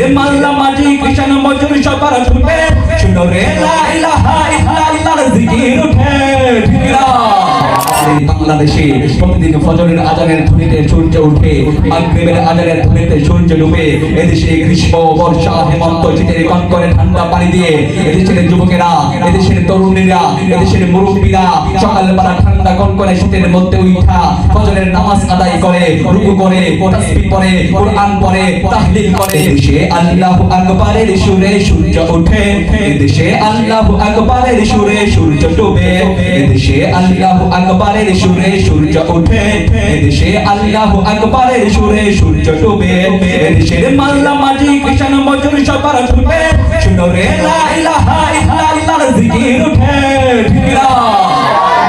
এদেশের মাল্লা মাঝি কৃষণ মজুর সবার ছুটে শুনো রে লা ইলাহা ইল্লাল্লাহর জিকির উঠে ঠিক না বাংলাদেশে প্রতিদিন ফজরের আজানের ধ্বনিতে সূর্য ওঠে মাগরিবের আজানের ধ্বনিতে সূর্য ডুবে এদেশে গ্রীষ্ম বর্ষা হেমন্ত শীতের কনকনে ঠান্ডা পানি দিয়ে এদেশের যুবকেরা এদেশের তরুণীরা এদেশের মুরব্বীরা সকালবেলা ঠান্ডা কনকনে শীতের মধ্যে উঠা ফজরের নামাজ আদায় করে রুকু করে তাসবিহ পড়ে কোরআন পড়ে তাহলিল করে এদেশে আল্লাহু আকবারের সুরে সূর্য ওঠে এদেশে আল্লাহু আকবারের সুরে সূর্য ডুবে এদেশে আল্লাহু আকবারের সুরে সূর্য ওঠে এদেশে আল্লাহু আকবারের সুরে সূর্য ডুবে এদেশের মাল্লা মাঝি কৃষণ মজুর সবার ছুটে শুনো রে লা ইলাহা ইল্লাল্লাহর জিকির উঠে ঠিক না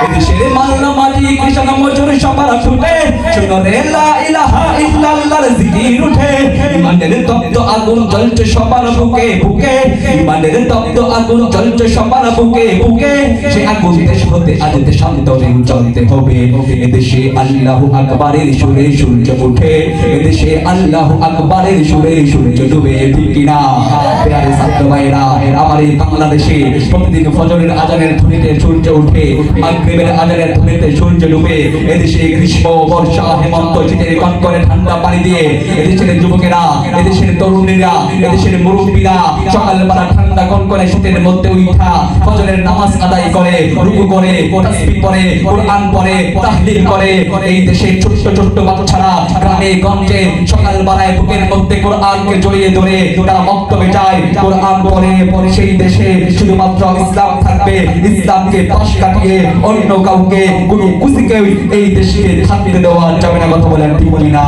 এদেশের মাল্লা মাঝি কৃষণ মজুর সবার ছুটে শুনো রে লা ইলাহা ইল্লাল্লাহর জিকির উঠে ইমানের তপ্ত আগুন জ্বলছে সবার বুকে বুকে ইমানের তপ্ত আগুন জ্বলছে সবার বুকে বুকে সে আগুন দেশ হতে আজ দেশান্তরে চলতে হবে এদেশে আল্লাহু আকবারের সুরে সূর্য ওঠে এদেশে আল্লাহু আকবারের সুরে সূর্য ডুবে ঠিক না প্রিয় ছাত্র ভাইরা আমার এই বাংলাদেশে প্রতিদিন ফজরের আজানের ধ্বনিতে সূর্য ওঠে মাগরিবের আজানের ধ্বনিতে সূর্য ডুবে এদেশে গ্রীষ্ম বর্ষা হেমন্ত শীতের কনকনে ঠান্ডা পানি দিয়ে এদেশের যুবকেরা এদেশের তরুণীরা এদেশের মুরব্বীরা সকালবেলা ঠান্ডা কনকনে শীতের মধ্যে উঠা ফজরের নামাজ আদায় করে রুকু করে তাসবিহ পড়ে কোরআন পড়ে তাহলিল করে এই দেশের ছোট ছোট বাচ্চারা গ্রামে গঞ্জে সকালবেলায় বুকের মধ্যে কোরআনকে জড়িয়ে ধরে তারা মক্তবে যায় কোরআন পড়ে সেই দেশে শুধুমাত্র ইসলাম থাকবে ইসলামকে পাশ কাটিয়ে অন্য কাউকে কোনো কুসিকে এই দেশে থাকতে দেওয়া যাবে না কথা বলেন ঠিক না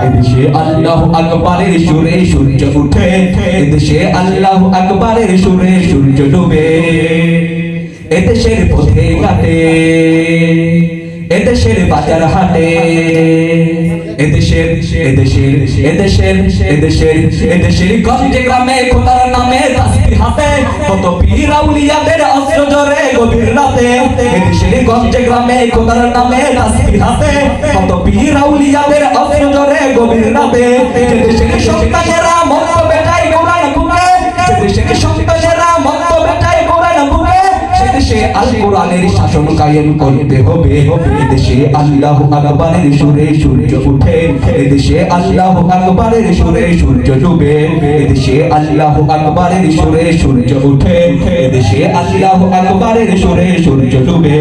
এদেশে আল্লাহু আকবারের সুরে সূর্য ওঠে এদেশে আল্লাহু আকবারের সুরে সূর্য ডুবে এদেশের পথে ঘাটে এদেশের বাজার হাটে এদেশের এদেশের এদেশের এদেশের এদেশের গঞ্জে গ্রামে খোদার নামে তাসবিহ হাতে কত পীর আউলিয়াদের অস্ত্র জোরে গভীর রাতে এদেশের গঞ্জে গ্রামে খোদার নামে তাসবিহ হাতে কত পীর আউলিয়াদের অস্ত্র জোরে গভীর রাতে এদেশের সন্তানেরা মক্ত বেটাই কোরআন বুকে এদেশের সন্তানেরা মক্ত বেটাই কোরআন বুকে এদেশে আল কোরআনের শাসন কায়েম করতে হবে এদেশে আল্লাহু আকবারের সুরে সূর্য ওঠে এদেশে আল্লাহু আকবারের সুরে সূর্য ডুবে এদেশে আল্লাহু আকবারের সুরে সূর্য ওঠে এদেশে আল্লাহু আকবারের সুরে সূর্য ডুবে